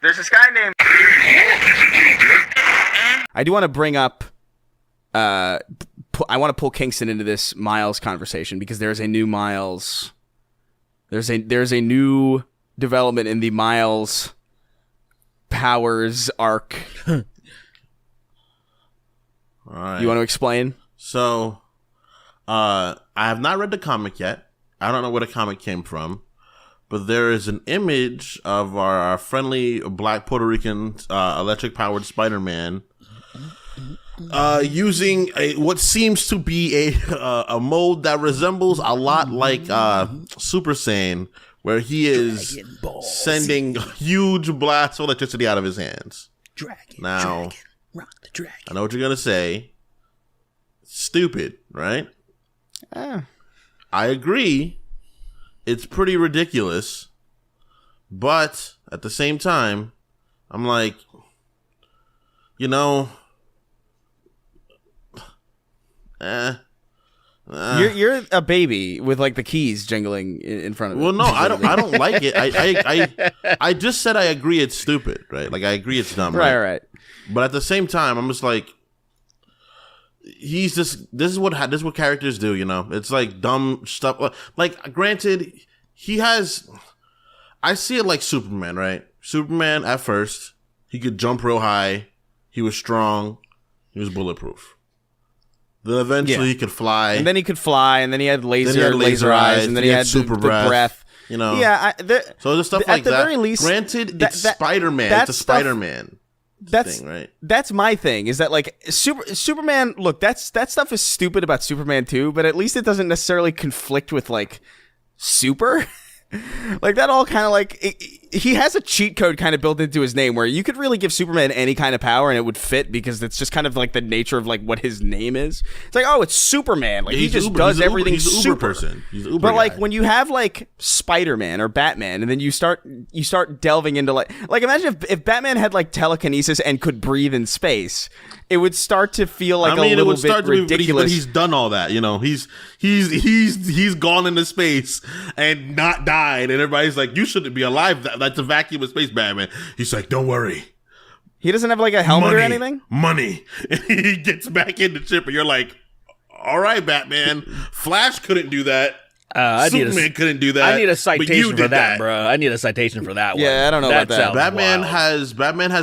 There's this guy named... I do want to bring up... I want to pull Kingston into this Miles conversation because there's a new Miles... There's a new development in the Miles powers arc. All right. You want to explain? So, I have not read the comic yet. I don't know where the comic came from. But there is an image of our friendly black Puerto Rican electric-powered Spider-Man using what seems to be a mode that resembles a lot like Super Saiyan, where he is sending huge blasts of electricity out of his hands. Now, rock the dragon. I know what you're going to say. Stupid, right? I agree. It's pretty ridiculous. But at the same time, I'm like, you know, You're a baby with like the keys jingling in front of you. Well, no, I don't like it. I just said I agree it's stupid, right? Like I agree it's dumb, right. But at the same time, I'm just like, this is what characters do, you know? It's like dumb stuff. Like granted, I see it like Superman, right? Superman at first, he could jump real high, he was strong, he was bulletproof. Then eventually he could fly. And then he could fly, and then he had laser eyes, and then he had super the breath. You know? Yeah. So there's stuff like at the that. very least, granted, it's Spider-Man. It's a Spider-Man thing, right? That's my thing, is that like Superman, look, that stuff is stupid about Superman too, but at least it doesn't necessarily conflict with like super. Like that all kind of like he has a cheat code kind of built into his name where you could really give Superman any kind of power and it would fit because it's just kind of like the nature of like what his name is. It's like, oh, it's Superman. Like he just does everything super. He's an Uber person. He's an Uber But like guy. when you have like Spider-Man or Batman and then you start delving into like imagine if Batman had like telekinesis and could breathe in space, it would start to feel like a little bit ridiculous. But he's done all that, you know. He's gone into space and not died, and everybody's like, "You shouldn't be alive. That's a vacuum of space, Batman." He's like, "Don't worry." He doesn't have like a helmet or anything? Money. And he gets back in the ship, and you're like, "All right, Batman. Flash couldn't do that. Superman couldn't do that. I need a citation for that, that, bro. I need a citation for that one. Yeah, I don't know about that. Batman has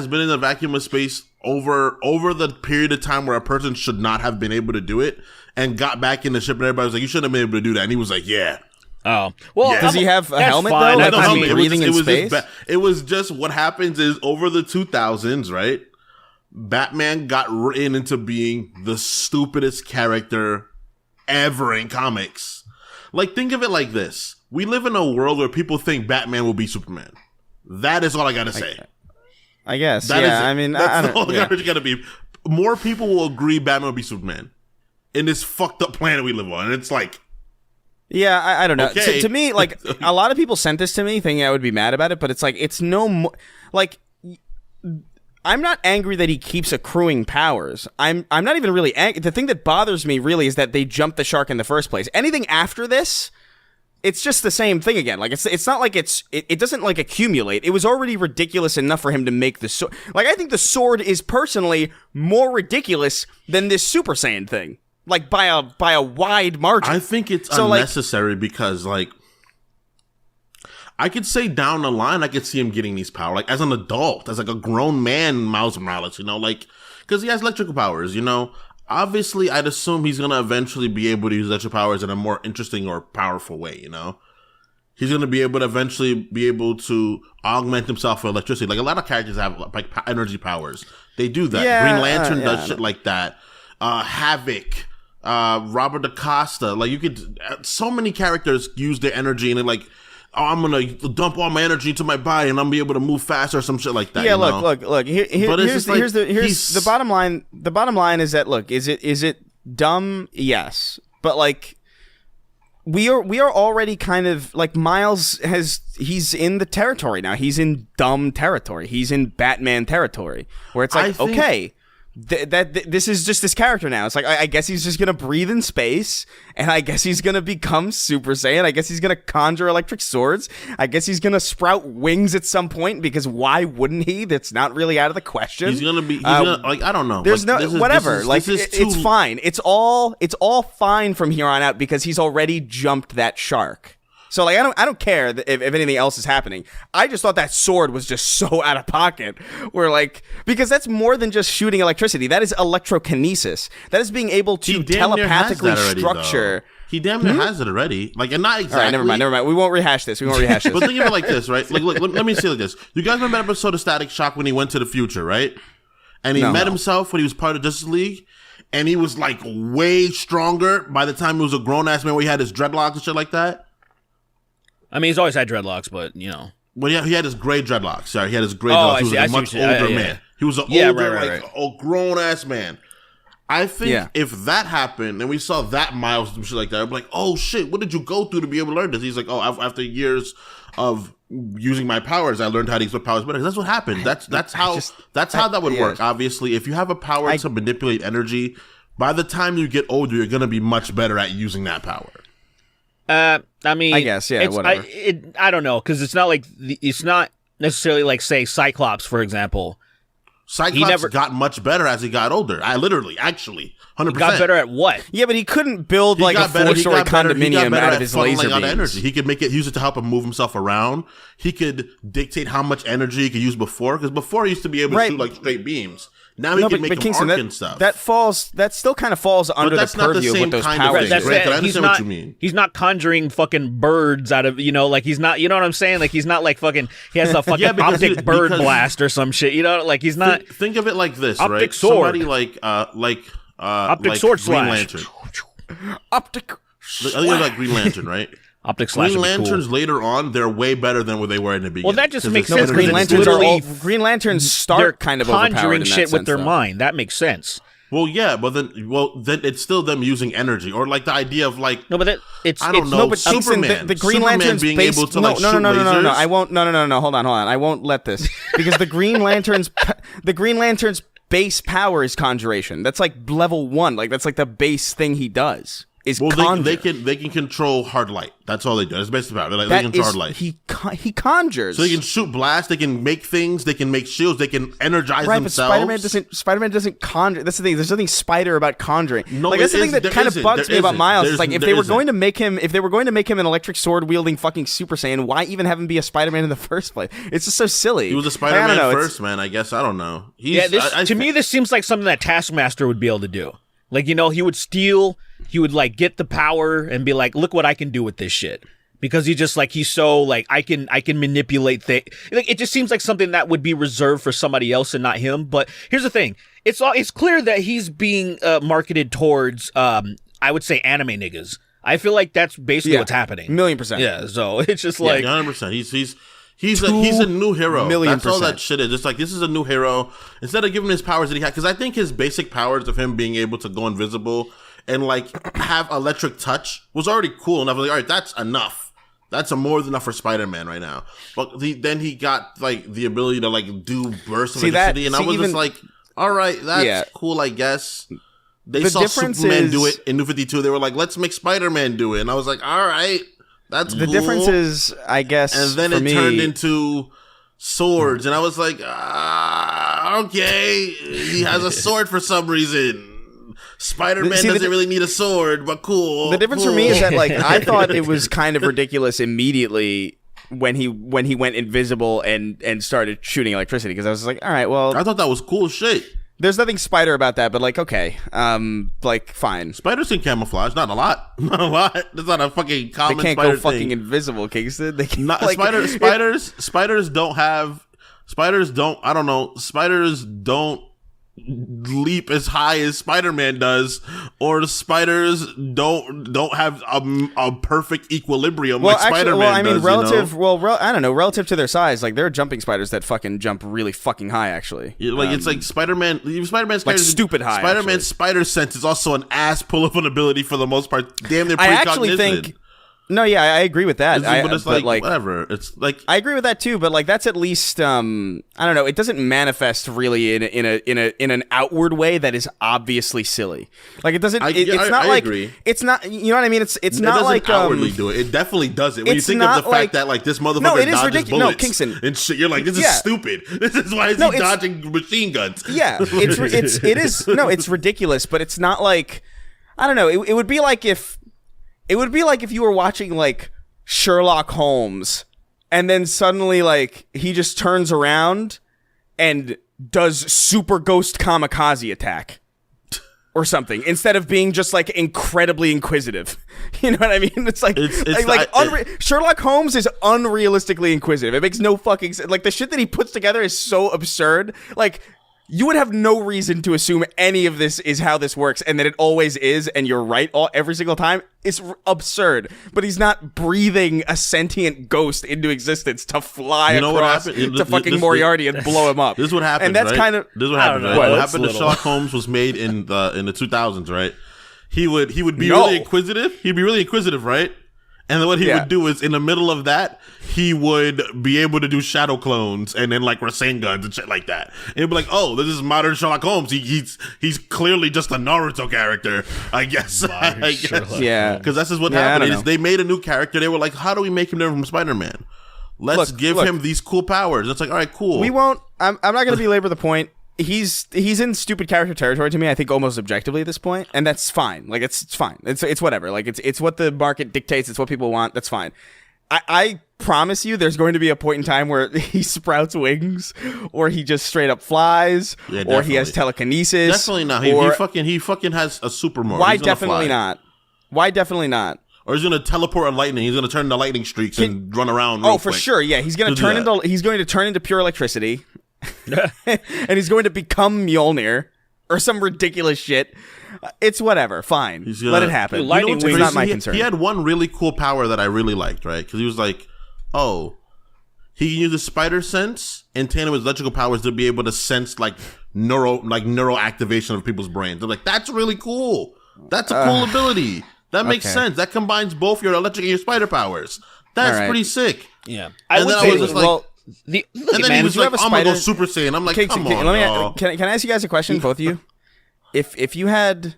been in the vacuum of space over the period of time where a person should not have been able to do it, and got back in the ship, and everybody was like, "You shouldn't have been able to do that," and he was like, "Yeah." Oh, well, Does he have a helmet fine. though? No, Like, helmet. breathing in space? It was just what happens is over the 2000s, right? Batman got written into being the stupidest character ever in comics. Like, think of it like this. We live in a world where people think Batman will be Superman. That is all I gotta say. I guess. That yeah, is, I mean, that's I all don't, yeah. it's gotta be. More people will agree Batman will be Superman in this fucked up planet we live on. And it's like, yeah, I don't know. Okay. To me, like, a lot of people sent this to me thinking I would be mad about it, but it's like, it's no more, like, I'm not angry that he keeps accruing powers. I'm not even really angry. The thing that bothers me really is that they jumped the shark in the first place. Anything after this, it's just the same thing again. Like, it's not like it doesn't like accumulate. It was already ridiculous enough for him to make the sword. Like, I think the sword is personally more ridiculous than this Super Saiyan thing. Like, by a wide margin. I think it's unnecessary because, like, I could say down the line, I could see him getting these powers, like, as an adult, as, like, a grown man, Miles Morales, you know, like, because he has electrical powers, you know. Obviously, I'd assume he's going to eventually be able to use electrical powers in a more interesting or powerful way, you know. He's going to be able to eventually be able to augment himself with electricity. Like, a lot of characters have, like, energy powers. They do that. Yeah, Green Lantern does shit like that. Havoc. Robert DaCosta, like, you could, so many characters use their energy and they're like, oh, I'm gonna dump all my energy into my body and I'm gonna be able to move faster or some shit like that. Yeah, you know? look. Here's the bottom line. The bottom line is that, look, is it dumb? Yes, but like we are already kind of like Miles he's in the territory now. He's in dumb territory. He's in Batman territory where it's like, okay, this is just this character now. It's like I guess he's just gonna breathe in space, and I guess he's gonna become Super Saiyan. I guess he's gonna conjure electric swords. I guess he's gonna sprout wings at some point, because why wouldn't he? That's not really out of the question. He's gonna be like, I don't know. There's whatever. It's fine. It's all fine from here on out, because he's already jumped that shark. So like I don't care if anything else is happening. I just thought that sword was just so out of pocket. Where like, because that's more than just shooting electricity. That is electrokinesis. That is being able to telepathically structure. He damn near has it already. Like, and not exactly. All right, never mind. We won't rehash this. But think of it like this, right? Like, look, let me say it like this. You guys remember that episode of Static Shock when he went to the future, right? And he met himself when he was part of Justice League, and he was like way stronger by the time he was a grown ass man, where he had his dreadlocks and shit like that. I mean, he's always had dreadlocks, but, you know. Well, yeah, he had his gray dreadlocks. Sorry, he had his gray dreadlocks. He was a much older man. He was an older, a grown-ass man. I think if that happened, and we saw that Miles and shit like that, I'd be like, oh, shit, what did you go through to be able to learn this? He's like, oh, after years of using my powers, I learned how to use my powers better. That's what happened. That's how that would work. Obviously, if you have a power to manipulate energy, by the time you get older, you're going to be much better at using that power. I mean, I guess, yeah, whatever. I don't know, because it's not necessarily like, say, Cyclops, for example. Cyclops got much better as he got older. Actually, 100%. He got better at what? Yeah, but he couldn't build like a 4-story condominium out of his laser beams. Energy. He could use it to help him move himself around. He could dictate how much energy he could use before, because before he used to be able to shoot like straight beams. Now he can make them arc and stuff. That still kind of falls under the purview of what those powers do. I understand what you mean. He's not conjuring fucking birds out of, like he's not, you know what I'm saying? Like he's not like fucking, he has a fucking optic bird blast or some shit, like he's not. Think of it like this, optic right? Sword. Somebody Optic Sword Green slash. Lantern. Optic. I think it's like Green Lantern, right? Optic slash. Green Lanterns later on, they're way better than what they were in the beginning. Well, that just makes sense. Green Lanterns start kind of conjuring shit with their mind. That makes sense. Well, yeah, but then it's still them using energy, or like the idea of like no, but it's I don't know. But Superman, the Green Lanterns being based, able to no, like shoot lasers. I won't. No. Hold on. I won't let this, because the Green Lanterns base power is conjuration. That's like level 1. Like that's like the base thing he does. They can control hard light. That's all they do. That's basically about it. They control hard light. He conjures. So they can shoot blast. They can make things. They can make shields. They can energize themselves. But Spider-Man doesn't conjure. That's the thing. There's nothing spider about conjuring. No, like that's the thing that kind of bugs me about Miles. It's like if they were going to make him an electric sword wielding fucking Super Saiyan, why even have him be a Spider-Man in the first place? It's just so silly. He was a Spider-Man first, man. I guess I don't know. To me, this seems like something that Taskmaster would be able to do. Like, he would steal, he would, like, get the power and be like, look what I can do with this shit. Because he's so, like, I can manipulate things. Like, it just seems like something that would be reserved for somebody else and not him. But here's the thing. It's clear that he's being marketed towards, I would say, anime niggas. I feel like that's basically what's happening. 1,000,000%. Yeah, so it's just like... 100%. He's a new hero. That's all that shit is. It's like, this is a new hero. Instead of giving him his powers that he had, because I think his basic powers of him being able to go invisible and like have electric touch was already cool enough. I was like, all right, that's enough. That's more than enough for Spider-Man right now. But then he got like the ability to like do bursts of electricity, and I was just like, all right, that's cool, I guess. They saw Superman do it in New 52. They were like, let's make Spider-Man do it, and I was like, all right. That's the difference is, I guess, and then it turned into swords, and I was like, okay, he has a sword for some reason. Spider-Man doesn't really need a sword, but cool. The difference for me is that, like, I thought it was kind of ridiculous immediately when he went invisible and started shooting electricity, because I was like, all right, well, I thought that was cool as shit. There's nothing spider about that, but like, okay, like, fine. Spiders can camouflage, not a lot. That's not a fucking common spider thing. They can't go fucking invisible, Kingston. They can not, like, spiders don't leap as high as Spider-Man does, or spiders don't have a perfect equilibrium like Spider-Man does. Relative to their size, like, there are jumping spiders that fucking jump really fucking high, actually. It's like Spider-Man's like stupid high. Spider-Man's spider sense is also an ass pull of an ability for the most part. Damn, they're precognizant. No, yeah, I agree with that. But it's like whatever. It's like I agree with that too, but like that's at least I don't know. It doesn't manifest really in an outward way that is obviously silly. Like it doesn't. It's not like agree. It's not. You know what I mean? It's not like outwardly do it. It definitely does it. When you think of the fact that like this motherfucker dodges bullets Kingston. and shit, you're like, this is stupid. This is why is he dodging machine guns? Yeah, it's ridiculous, but it's not like I don't know. It would be like if. It would be like if you were watching, like, Sherlock Holmes, and then suddenly, like, he just turns around and does super ghost kamikaze attack. Or something, instead of being just, like, incredibly inquisitive. You know what I mean? It's like, Sherlock Holmes is unrealistically inquisitive. It makes no fucking sense. Like, the shit that he puts together is so absurd. Like... You would have no reason to assume any of this is how this works, and that it always is, and you're right every single time. It's absurd. But he's not breathing a sentient ghost into existence to fly across to fucking Moriarty and blow him up. This is what happens, and that's right? kind of this is what happens, right? What happened to Sherlock Holmes was made in the 2000s, right? He would be really inquisitive. He'd be really inquisitive, right? And then what he would do is, in the middle of that, he would be able to do shadow clones and then like Rasenguns and shit like that. And he'd be like, "Oh, this is modern Sherlock Holmes. He's clearly just a Naruto character, I guess." Yeah, because that's just what happened. They made a new character. They were like, "How do we make him different from Spider-Man? Let's give him these cool powers." It's like, all right, cool. We won't. I'm not going to belabor the point. He's in stupid character territory to me, I think, almost objectively at this point, and that's fine. Like it's fine. It's whatever. Like it's what the market dictates. It's what people want. That's fine. I promise you, there's going to be a point in time where he sprouts wings, or he just straight up flies, or he has telekinesis. Definitely not. He fucking has a super mode. Why definitely not? Why definitely not? Or he's gonna teleport a lightning. He's gonna turn into lightning streaks and run around. Oh, for sure. Yeah, he's going to turn into pure electricity. And he's going to become Mjolnir or some ridiculous shit. It's whatever. Fine. Let it happen. It's not my concern. He had one really cool power that I really liked, right? Because he was like, oh, he can use the spider sense and tandem with electrical powers to be able to sense like neural activation of people's brains. They're like, that's really cool. That's a cool ability. That makes sense. That combines both your electric and your spider powers. That's pretty sick. Yeah. I was just like, and then he was like, I'm gonna go Super Saiyan. I'm like, come on. Can I ask you guys a question, both of you? If you had,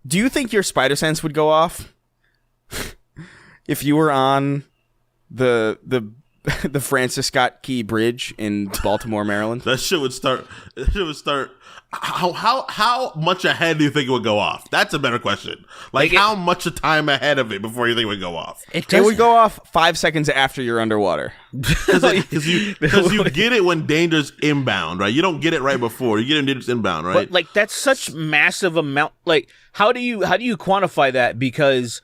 do you think your spider sense would go off if you were on the Francis Scott Key Bridge in Baltimore, Maryland? That shit would start. How much ahead do you think it would go off? That's a better question. Like how much a time ahead of it before you think it would go off? It would go off 5 seconds after you're underwater. Because you get it when danger's inbound, right? You don't get it right before. You get it when danger's inbound, right? But like that's such massive amount. Like how do you quantify that? Because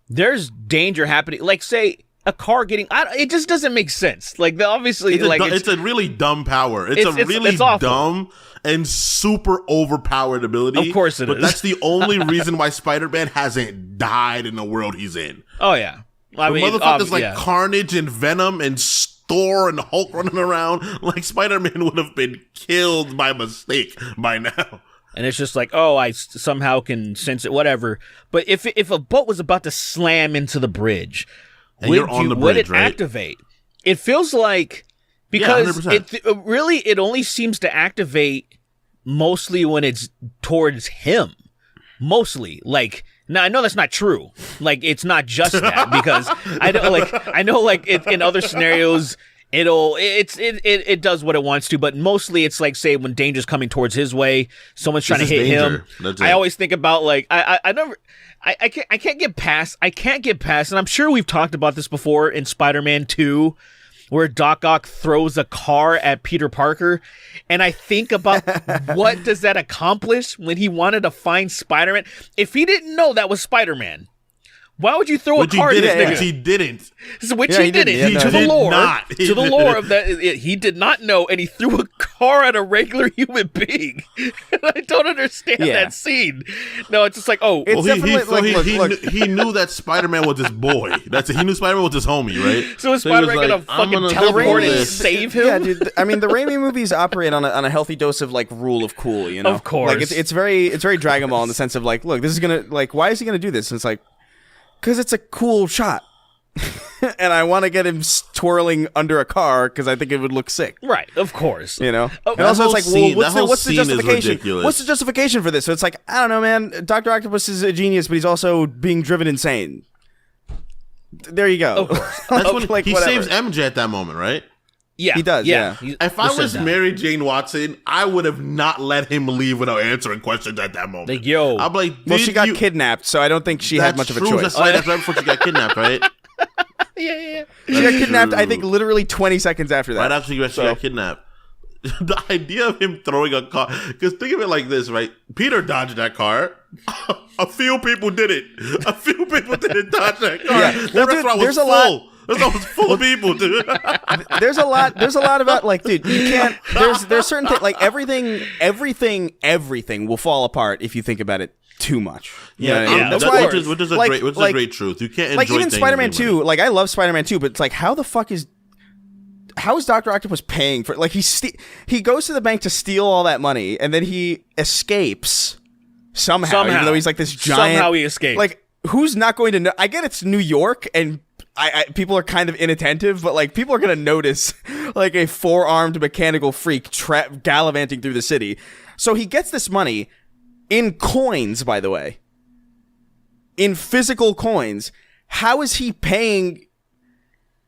there's danger happening. Like say a car getting, it just doesn't make sense. Like obviously, it's a really dumb power. It's really dumb and super overpowered ability. Of course it is. But that's the only reason why Spider-Man hasn't died in the world he's in. Oh yeah, motherfuckers like Carnage and Venom and Thor and Hulk running around. Like Spider-Man would have been killed by mistake by now. And it's just like, oh, I somehow can sense it, whatever. But if a boat was about to slam into the bridge, and you're on the bridge, would it activate? It feels like, because it only seems to activate mostly when it's towards him. Mostly. Like, now I know that's not true. Like, it's not just that, because I know in other scenarios it does what it wants to, but mostly it's like, say when danger's coming towards his way, someone's trying to hit him. I always think about like I can't get past, and I'm sure we've talked about this before in Spider-Man 2, where Doc Ock throws a car at Peter Parker, and I think about what does that accomplish when he wanted to find Spider-Man? If he didn't know that was Spider-Man, why would you throw a car at this nigga? He didn't. He didn't. To the lore of that, he did not know, and he threw a car at a regular human being. I don't understand that scene. No, it's just like, oh, it's he knew that Spider-Man was his boy. He knew Spider-Man was his homie, right? So is Spider-Man gonna fucking teleport and save him? Yeah, dude. I mean, the Raimi movies operate on a healthy dose of like rule of cool, you know? Of course. Like it's very Dragon Ball in the sense of like, look, this is gonna, like, why is he gonna do this? And it's like, Because it's a cool shot. And I want to get him twirling under a car because I think it would look sick. Right, of course. You know? Oh, And also it's like, scene- well, that whole what's the scene is justification? ridiculous. What's the justification for this? So it's like, I don't know, man. Dr. Octopus is a genius, but he's also being driven insane. There you go. Of course. That's when Like, he whatever. saves MJ at that moment, right? Yeah, He does, yeah. If I He was said that. Mary Jane Watson, I would have not let him leave without answering questions at that moment. Like, yo. I'm like, Well, she did got you- kidnapped, so I don't think she had That's much of a true. choice. That's right. That's right before she got kidnapped, right? Yeah. She got kidnapped, true. I think, literally 20 seconds after that. Right after she got kidnapped. The idea of him throwing a car, because think of it like this, right? Peter dodged that car. A few people did it. A few people didn't dodge that car. Yeah. That Well, dude, restaurant was there's a full. lot- That restaurant was full of people, dude. There's a lot about, like, dude, you can't, there's certain things, like, everything will fall apart if you think about it too much. You know what I mean? That's why, which is a like- great truth. You can't enjoy like, even things Spider-Man and 2, like, I love Spider-Man 2, but it's like, how is Dr. Octopus paying for, like, he goes to the bank to steal all that money, and then he escapes somehow, even though he's like this giant. Somehow he escaped. Like, who's not going to know? I get it's New York, and people are kind of inattentive, but, like, people are going to notice, like, a four-armed mechanical freak gallivanting through the city. So he gets this money in coins, by the way. In physical coins. How is he paying?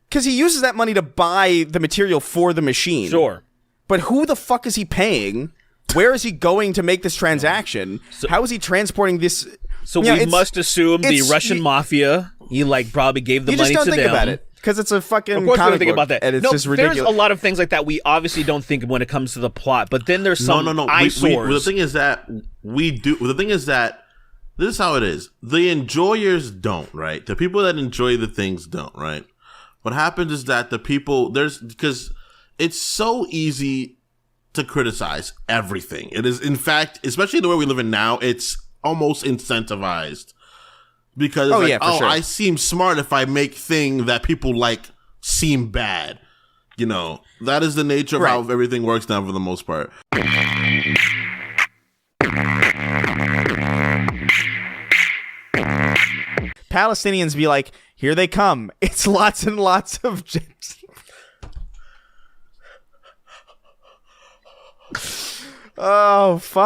Because he uses that money to buy the material for the machine. Sure. But who the fuck is he paying? Where is he going to make this transaction? How is he transporting this? So Yeah, we it's- must assume the it's- Russian mafia, he like probably gave the You money just to don't think them. about it. Because it's a fucking Of course, we comic don't think book, about that. and it's no, just ridiculous. there's a lot of things like that we obviously don't think when it comes to the plot. But then there's some no. eyesores. The thing is that we do. The thing is that this is how it is. The enjoyers don't, right? The people that enjoy the things don't, right? What happens is that the people because it's so easy to criticize everything. It is, in fact, especially the way we live in now, it's almost incentivized because it's for sure. I seem smart if I make thing that people like seem bad. You know, that is the nature of how everything works now for the most part. Palestinians be like, here they come. It's lots and lots of gyps. Oh, fuck.